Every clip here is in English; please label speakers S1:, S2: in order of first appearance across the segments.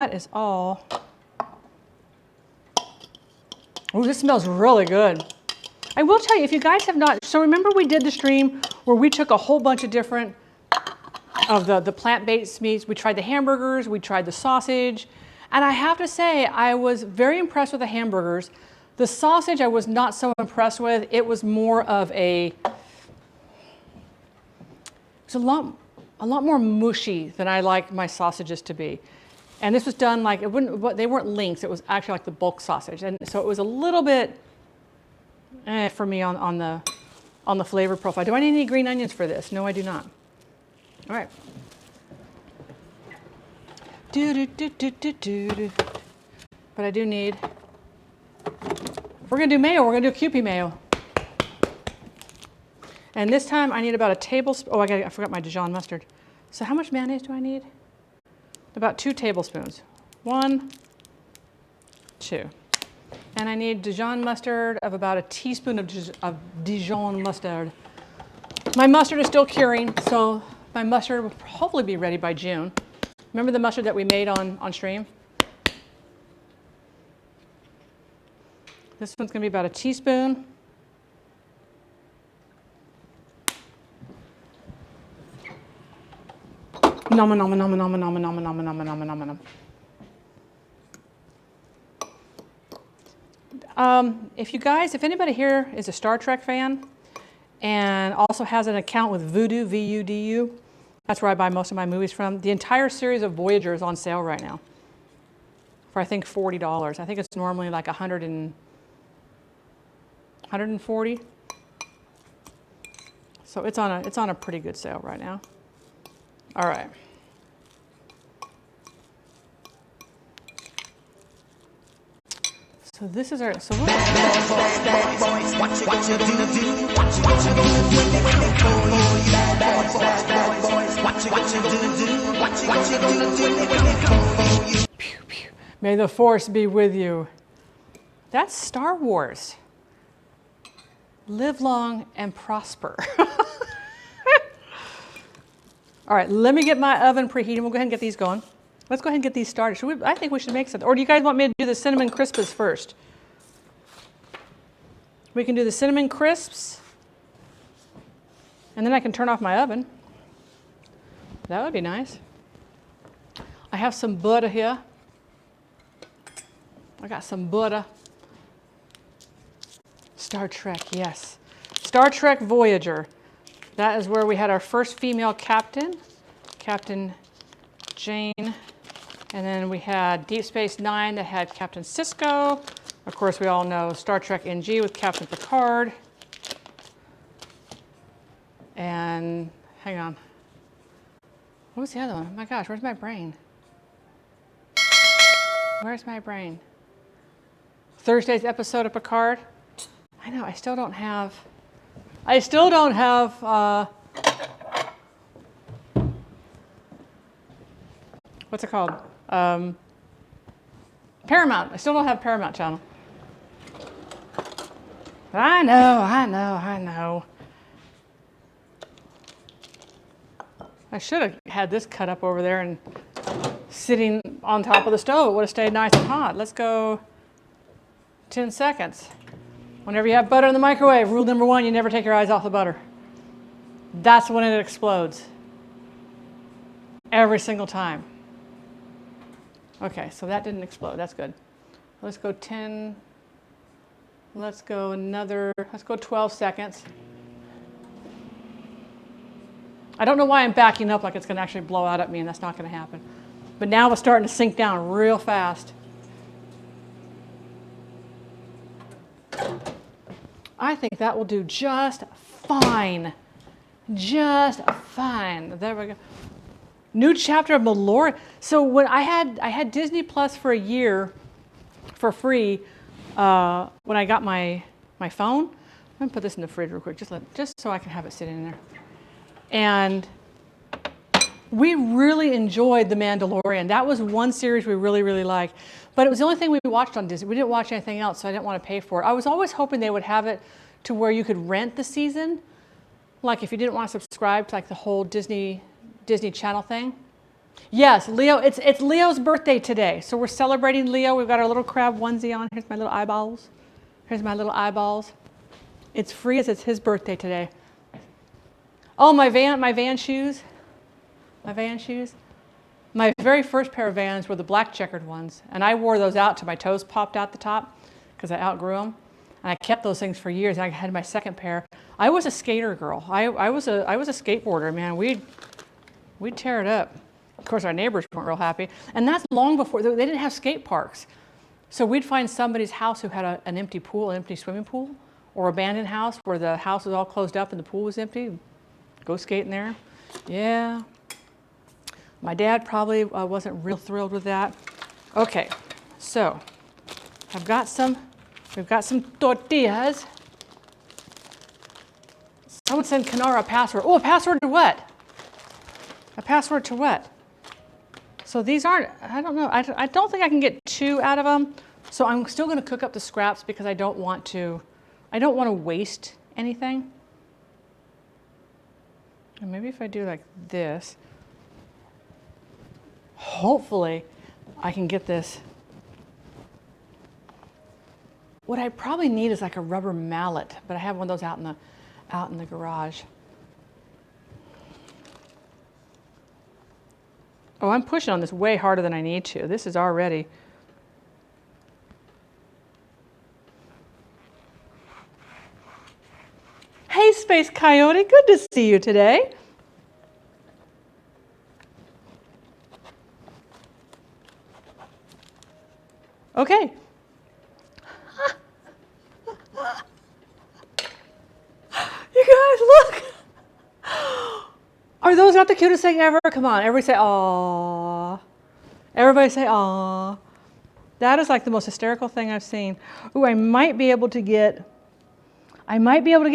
S1: that is all. Oh, this smells really good. I will tell you, if you guys have not, so remember we did the stream where we took a whole bunch of different of the plant-based meats. We tried the hamburgers, we tried the sausage, and I have to say I was very impressed with the hamburgers. The sausage I was not so impressed with. It was more of a, it's a lot more mushy than I like my sausages to be. And this was done like, they weren't links, it was actually like the bulk sausage. And so it was a little bit for me on the flavor profile. Do I need any green onions for this? No, I do not. All right. But I do need, we're gonna do mayo, we're gonna do Kewpie mayo. And this time I need about a tablespoon, oh, I forgot my Dijon mustard. So how much mayonnaise do I need? About 2 tablespoons. 1, 2. And I need Dijon mustard of about a teaspoon of Dijon mustard. My mustard is still curing, so my mustard will hopefully be ready by June. Remember the mustard that we made on stream? This one's gonna be about a teaspoon. Nom nom nom nom nom nom nom nom nom nom nom nom. If anybody here is a Star Trek fan and also has an account with Vudu, V-U-D-U, that's where I buy most of my movies from. The entire series of Voyager is on sale right now for I think $40. I think it's normally like 140. So it's on a pretty good sale right now. All right. So this is our, so what? Pew, pew. May the force be with you. That's Star Wars. Live long and prosper. All right, let me get my oven preheating. We'll go ahead and get these going. Let's go ahead and get these started. I think we should make something. Or do you guys want me to do the cinnamon crisps first? We can do the cinnamon crisps, and then I can turn off my oven. That would be nice. I have some butter here. I got some butter. Star Trek, yes. Star Trek Voyager. That is where we had our first female captain, Captain Jane. And then we had Deep Space Nine that had Captain Sisko. Of course, we all know Star Trek NG with Captain Picard. And hang on. What was the other one? Oh my gosh, where's my brain? Where's my brain? Thursday's episode of Picard. I know, I still don't have what's it called? Paramount. I still don't have Paramount Channel. I know. I should have had this cut up over there and sitting on top of the stove. It would have stayed nice and hot. Let's go 10 seconds. Whenever you have butter in the microwave, rule number 1, you never take your eyes off the butter. That's when it explodes. Every single time. Okay, so that didn't explode. That's good. Let's go 10. Let's go 12 seconds. I don't know why I'm backing up like it's going to actually blow out at me, and that's not going to happen. But now it's starting to sink down real fast. I think that will do just fine. Just fine. There we go. New chapter of Mallory. So when I had Disney Plus for a year for free when I got my phone. Let me put this in the fridge real quick, just so I can have it sitting in there. And we really enjoyed The Mandalorian. That was one series we really, really liked. But it was the only thing we watched on Disney. We didn't watch anything else, so I didn't want to pay for it. I was always hoping they would have it to where you could rent the season. Like if you didn't want to subscribe to like the whole Disney Channel thing. Yes, Leo, it's Leo's birthday today. So we're celebrating Leo. We've got our little crab onesie on. Here's my little eyeballs. Here's my little eyeballs. It's free as it's his birthday today. Oh, my van shoes. My van shoes. My very first pair of Vans were the black checkered ones, and I wore those out till my toes popped out the top because I outgrew them. And I kept those things for years. I had my second pair. I was a skater girl. I was a skateboarder, man. We'd tear it up. Of course, our neighbors weren't real happy. And that's long before, they didn't have skate parks. So we'd find somebody's house who had an empty pool, an empty swimming pool, or abandoned house where the house was all closed up and the pool was empty. Go skating there. Yeah. My dad probably wasn't real thrilled with that. Okay, so we've got some tortillas. Someone send Kenara a password. Oh, a password to what? A password to what? So these aren't, I don't know. I don't think I can get 2 out of them. So I'm still going to cook up the scraps because I don't want to waste anything. And maybe if I do like this, hopefully I can get this. What I probably need is like a rubber mallet, but I have one of those out in the garage. Oh, I'm pushing on this way harder than I need to. This is already. Hey, Space Coyote, good to see you today. Okay. You guys, look. Are those not the cutest thing ever? Come on, everybody say aww. Everybody say aww. That is like the most hysterical thing I've seen. Ooh, I might be able to get 2. I might be able to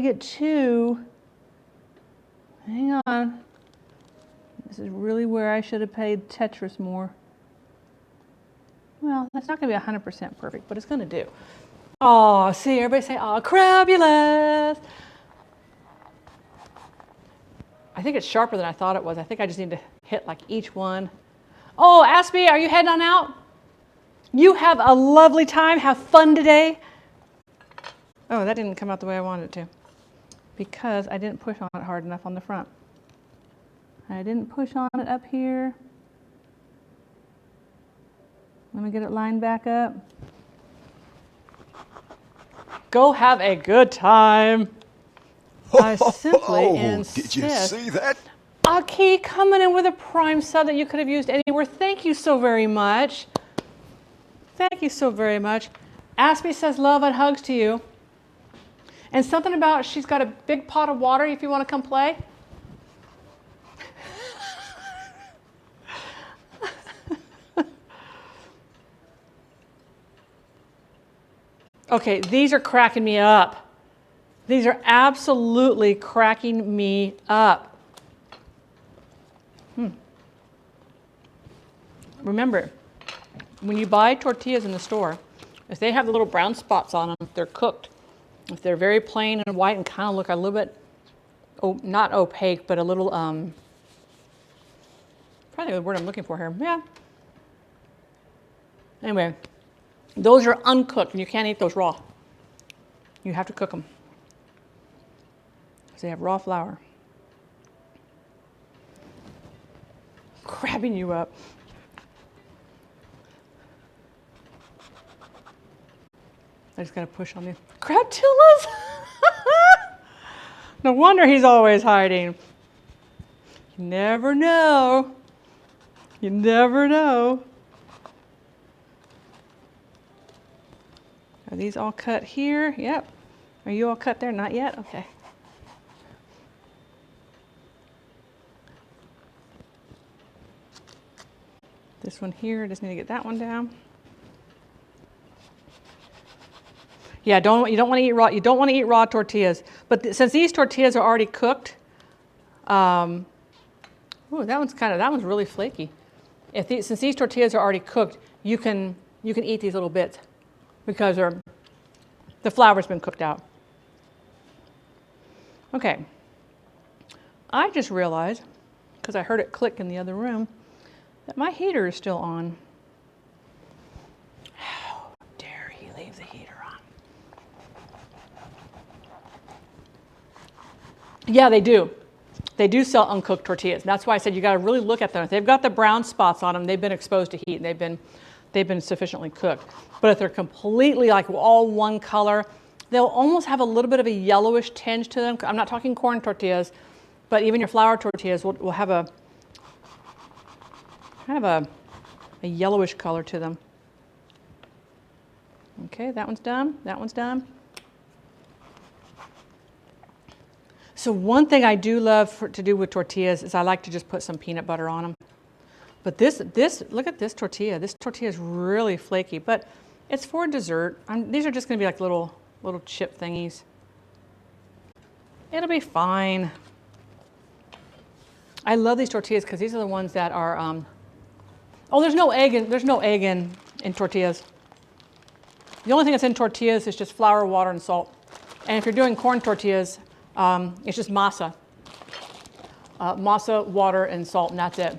S1: get 2. Hang on. This is really where I should have paid Tetris more. Well, that's not going to be 100% perfect, but it's going to do. Oh, see, everybody say, oh, crabulous. I think it's sharper than I thought it was. I think I just need to hit like each one. Oh, Aspie, are you heading on out? You have a lovely time. Have fun today. Oh, that didn't come out the way I wanted it to because I didn't push on it hard enough on the front. I didn't push on it up here. Let me get it lined back up. Go have a good time. I simply insist.
S2: Did you see that?
S1: Aki coming in with a Prime sub that you could have used anywhere. Thank you so very much. Thank you so very much. Aspie says love and hugs to you. And something about she's got a big pot of water if you want to come play. Okay, these are cracking me up. These are absolutely cracking me up. Remember, when you buy tortillas in the store, if they have the little brown spots on them, if they're cooked, if they're very plain and white and kind of look a little bit, not opaque, but a little, probably the word I'm looking for here, yeah. Anyway, those are uncooked and you can't eat those raw. You have to cook them. Because they have raw flour. Crabbing you up. I just gotta push on the crabtillas. No wonder he's always hiding. You never know. You never know. Are these all cut here? Yep. Are you all cut there? Not yet? Okay. This one here, just need to get that one down. Yeah, you don't want to eat raw. You don't want to eat raw tortillas. But since these tortillas are already cooked, ooh, that one's really flaky. Since these tortillas are already cooked, you can eat these little bits because the flour's been cooked out. Okay. I just realized, because I heard it click in the other room, that my heater is still on. How dare he leave the heater on? Yeah, they do. They do sell uncooked tortillas. That's why I said you got to really look at them. If they've got the brown spots on them, they've been exposed to heat and they've been sufficiently cooked. But if they're completely like all one color, they'll almost have a little bit of a yellowish tinge to them. I'm not talking corn tortillas, but even your flour tortillas will have a kind of a yellowish color to them. Okay, that one's done. That one's done. So one thing I do love to do with tortillas is I like to just put some peanut butter on them. But look at this tortilla. This tortilla is really flaky, but it's for dessert. These are just going to be like little chip thingies. It'll be fine. I love these tortillas because these are the ones that are. Oh, there's no egg in tortillas. The only thing that's in tortillas is just flour, water, and salt. And if you're doing corn tortillas, it's just masa. Masa, water, and salt, and that's it.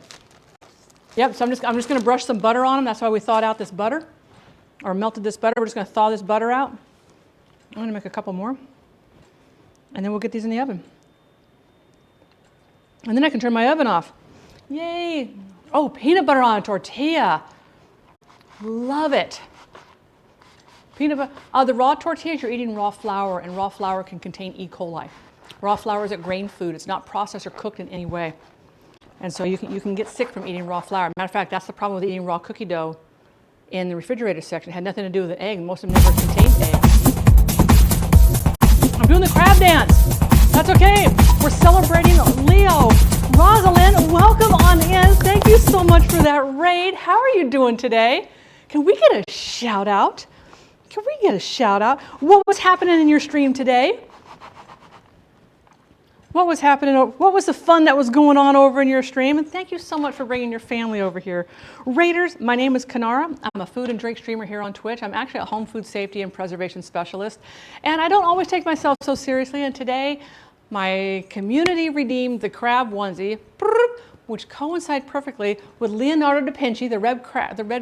S1: Yep, so I'm just going to brush some butter on them. That's why we thawed out this butter, or melted this butter. We're just going to thaw this butter out. I'm going to make a couple more. And then we'll get these in the oven. And then I can turn my oven off. Yay! Oh, peanut butter on a tortilla. Love it. Peanut butter. The raw tortillas, you're eating raw flour, and raw flour can contain E. coli. Raw flour is a grain food. It's not processed or cooked in any way. And so you can get sick from eating raw flour. Matter of fact, that's the problem with eating raw cookie dough in the refrigerator section. It had nothing to do with an egg. Most of them never contained eggs. I'm doing the crab dance. That's okay. We're celebrating Leo. Rosalind, welcome on in. Thank you so much for that raid. How are you doing today? Can we get a shout out? Can we get a shout out? What was happening in your stream today? What was happening? What was the fun that was going on over in your stream? And thank you so much for bringing your family over here. Raiders, my name is Kanara. I'm a food and drink streamer here on Twitch. I'm actually a home food safety and preservation specialist. And I don't always take myself so seriously. And today, my community redeemed the crab onesie, which coincides perfectly with Leonardo da Vinci, the red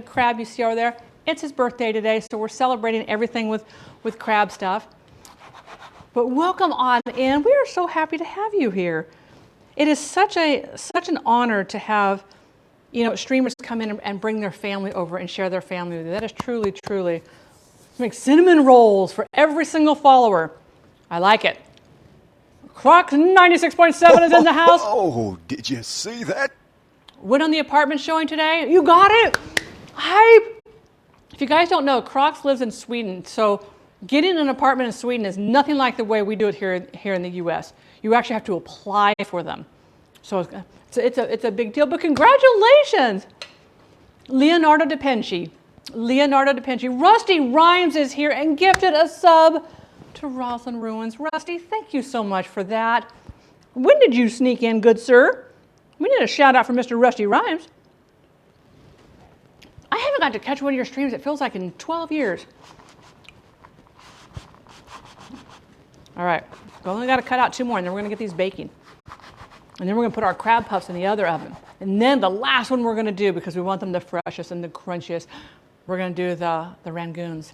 S1: crab you see over there. It's his birthday today, so we're celebrating everything with crab stuff. But welcome on in. We are so happy to have you here. It is such an honor to have, streamers come in and bring their family over and share their family with you. That is truly, truly. Make cinnamon rolls for every single follower. I like it. Crocs 96.7 is in the house.
S2: Oh, did you see that?
S1: Went on the apartment showing today. You got it. Hype. If you guys don't know, Crocs lives in Sweden, so getting an apartment in Sweden is nothing like the way we do it here in the U.S. You actually have to apply for them. So it's a big deal, but congratulations. Leonardo da Vinci. Leonardo da Vinci. Rusty Rhymes is here and gifted a sub to Rosalind Ruins. Rusty, thank you so much for that. When did you sneak in, good sir? We need a shout out for Mr. Rusty Rhymes. I haven't got to catch one of your streams, it feels like in 12 years. All right, we only got to cut out 2 more, and then we're going to get these baking. And then we're going to put our crab puffs in the other oven. And then the last one we're going to do, because we want them the freshest and the crunchiest, we're going to do the rangoons.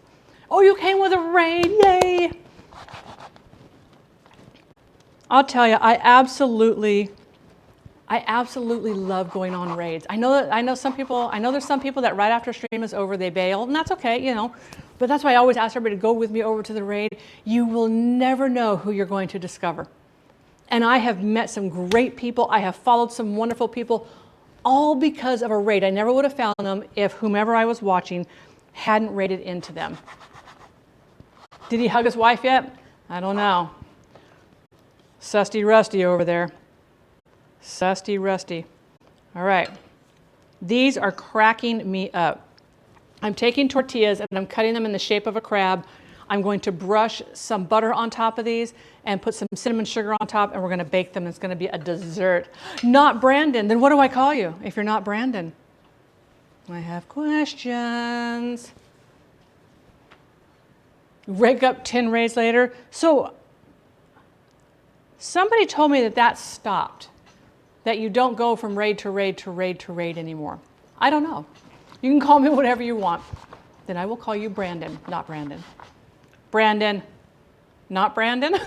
S1: Oh, you came with a raid, yay! I'll tell you, I absolutely love going on raids. I know there's some people that right after stream is over, they bail, and that's okay, But that's why I always ask everybody to go with me over to the raid. You will never know who you're going to discover. And I have met some great people. I have followed some wonderful people, all because of a raid. I never would have found them if whomever I was watching hadn't raided into them. Did he hug his wife yet? I don't know. Susty Rusty over there. Susty Rusty. All right. These are cracking me up. I'm taking tortillas and I'm cutting them in the shape of a crab. I'm going to brush some butter on top of these and put some cinnamon sugar on top, and we're going to bake them. It's going to be a dessert. Not Brandon. Then what do I call you if you're not Brandon? I have questions. Rake up 10 raids later. So Somebody told me that that stopped, that you don't go from raid to raid to raid to raid anymore. I don't know. You can call me whatever you want. Then I will call you Brandon, not Brandon. Brandon, not Brandon.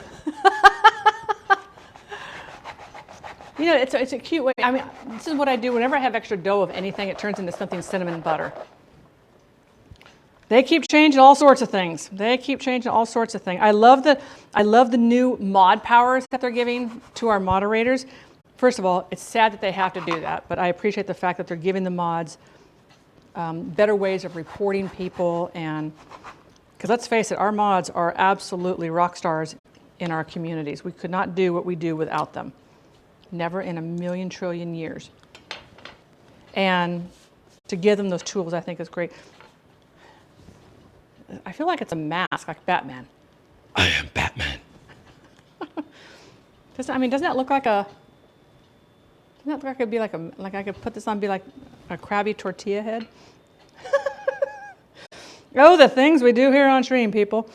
S1: You know, it's a cute way. I mean, this is what I do whenever I have extra dough of anything. It turns into something cinnamon butter. They keep changing all sorts of things. They keep changing all sorts of things. I love the new mod powers that they're giving to our moderators. First of all, it's sad that they have to do that, but I appreciate the fact that they're giving the mods better ways of reporting people. And because let's face it, our mods are absolutely rock stars in our communities. We could not do what we do without them. Never in a million trillion years. And to give them those tools, I think is great. I feel like it's a mask, like Batman.
S2: I am Batman.
S1: Doesn't that look like a? Doesn't that look like it'd be like a? Like I could put this on, and be like a crabby tortilla head. Oh, the things we do here on stream, people.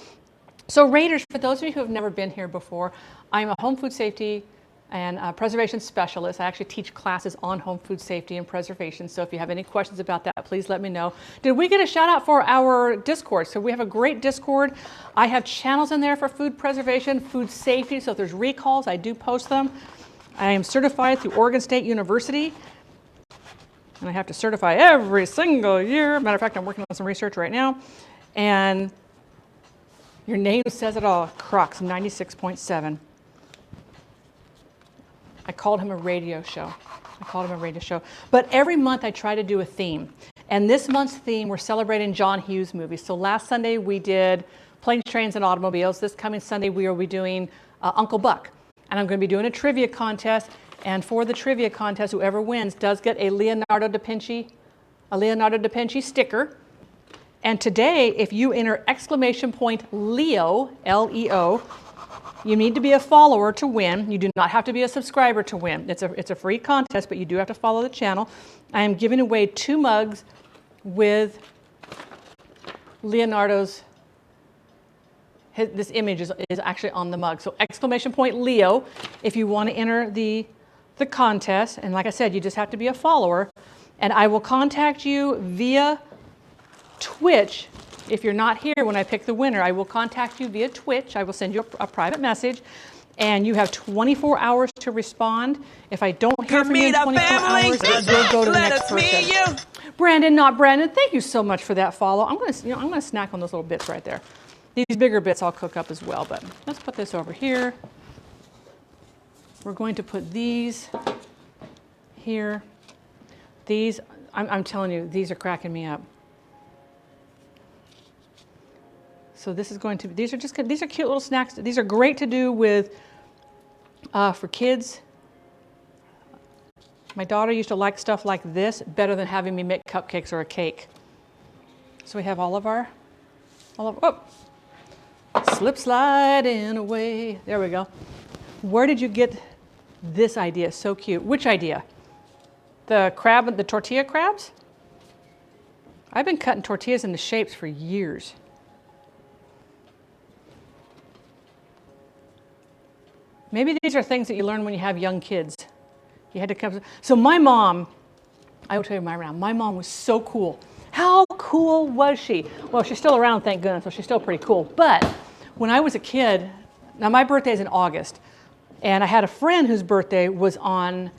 S1: So Raiders, for those of you who have never been here before, I'm a home food safety and preservation specialist. I actually teach classes on home food safety and preservation. So if you have any questions about that, please let me know. Did we get a shout out for our Discord? So we have a great Discord. I have channels in there for food preservation, food safety. So if there's recalls, I do post them. I am certified through Oregon State University. And I have to certify every single year. Matter of fact, I'm working on some research right now. And your name says it all, Crocs 96.7. I called him a radio show. But every month I try to do a theme. And this month's theme, we're celebrating John Hughes movies. So last Sunday we did Planes, Trains, and Automobiles. This coming Sunday we will be doing Uncle Buck. And I'm going to be doing a trivia contest. And for the trivia contest, whoever wins does get a Leonardo da Vinci sticker. And today, if you enter !Leo, L-E-O, you need to be a follower to win. You do not have to be a subscriber to win. It's a free contest, but you do have to follow the channel. I am giving away 2 mugs with Leonardo's, this image is actually on the mug. So !Leo, if you want to enter the contest. And like I said, you just have to be a follower. And I will contact you via Twitch. If you're not here when I pick the winner, I will contact you via Twitch. I will send you a private message, and you have 24 hours to respond. If I don't hear from you in 24 hours, it will go to the next person. Brandon, not Brandon. Thank you so much for that follow. I'm gonna snack on those little bits right there. These bigger bits I'll cook up as well, but let's put this over here. We're going to put these here. These, I'm telling you, these are cracking me up. So this is going to, these are cute little snacks. These are great to do with, for kids. My daughter used to like stuff like this better than having me make cupcakes or a cake. So we have oh, slip sliding away. There we go. Where did you get this idea? So cute. Which idea? The tortilla crabs? I've been cutting tortillas into shapes for years. Maybe these are things that you learn when you have young kids. You had to come. So my mom, I will tell you my mom was so cool. How cool was she? Well, she's still around, thank goodness, so she's still pretty cool. But when I was a kid, now my birthday is in August, and I had a friend whose birthday was on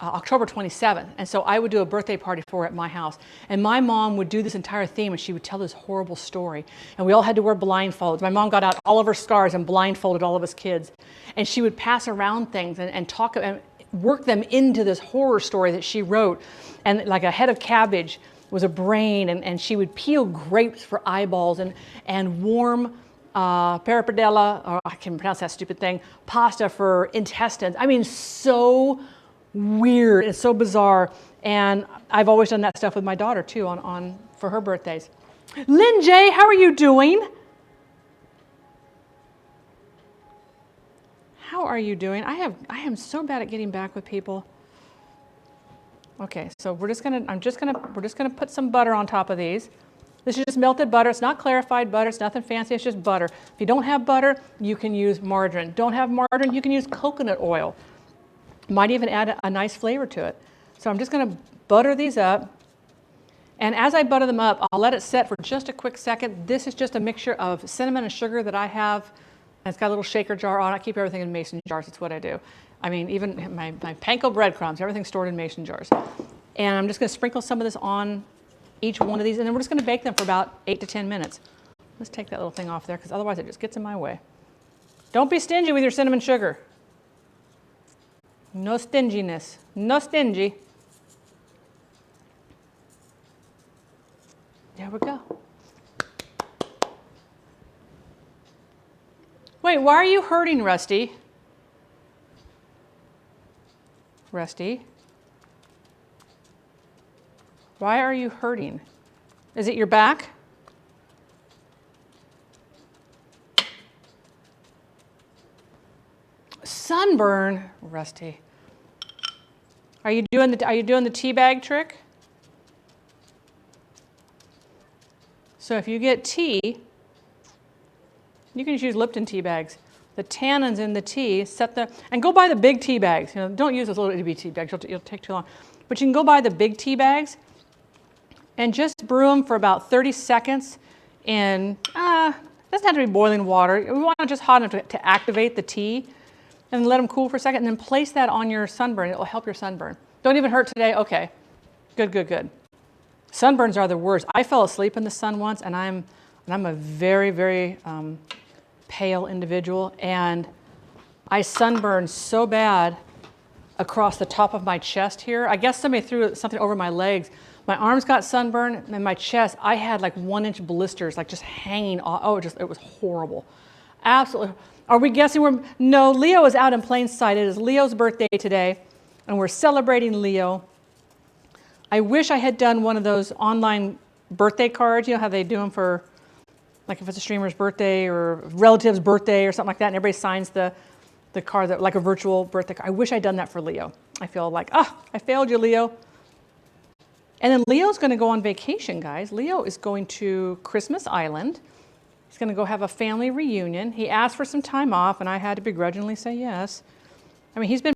S1: October 27th. And so I would do a birthday party for her at my house. And my mom would do this entire theme, and she would tell this horrible story. And we all had to wear blindfolds. My mom got out all of her scars and blindfolded all of us kids. And she would pass around things and talk and work them into this horror story that she wrote. And like a head of cabbage was a brain, and she would peel grapes for eyeballs and warm parapadella, or I can't pronounce that stupid thing, pasta for intestines. I mean, so weird. It's so bizarre. And I've always done that stuff with my daughter too for her birthdays. Lynn J, how are you doing? How are you doing? I am so bad at getting back with people. Okay, so we're just gonna put some butter on top of these. This is just melted butter. It's not clarified butter. It's nothing fancy. It's just butter. If you don't have butter, you can use margarine. Don't have margarine, you can use coconut oil. Might even add a nice flavor to it. So I'm just going to butter these up. And as I butter them up, I'll let it set for just a quick second. This is just a mixture of cinnamon and sugar that I have. And it's got a little shaker jar on it. I keep everything in mason jars. That's what I do. I mean, even my panko breadcrumbs, everything's stored in mason jars. And I'm just going to sprinkle some of this on each one of these. And then we're just going to bake them for about 8 to 10 minutes. Let's take that little thing off there because otherwise it just gets in my way. Don't be stingy with your cinnamon sugar. No stinginess. No stingy. There we go. Wait, why are you hurting, Rusty? Rusty? Why are you hurting? Is it your back? Sunburn, Rusty. Are you doing the tea bag trick? So if you get tea, you can just use Lipton tea bags. The tannins in the tea and go buy the big tea bags. You know, don't use those little itty bitty tea bags. It'll take too long. But you can go buy the big tea bags and just brew them for about 30 seconds in, it doesn't have to be boiling water. We want it just hot enough to activate the tea and let them cool for a second and then place that on your sunburn. It will help your sunburn. Don't even hurt today? Okay, good, good, good. Sunburns are the worst. I fell asleep in the sun once and I'm a very, very pale individual and I sunburned so bad across the top of my chest here. I guess somebody threw something over my legs. My arms got sunburned and my chest, I had like 1-inch blisters, like just hanging off. Oh, it was horrible. Absolutely. Are we guessing no, Leo is out in plain sight. It is Leo's birthday today and we're celebrating Leo. I wish I had done one of those online birthday cards. You know how they do them for, like if it's a streamer's birthday or relative's birthday or something like that, and everybody signs the card, like a virtual birthday card. I wish I'd done that for Leo. I feel like, I failed you, Leo. And then Leo's going to go on vacation, guys. Leo is going to Christmas Island. He's going to go have a family reunion. He asked for some time off, and I had to begrudgingly say yes. I mean, he's been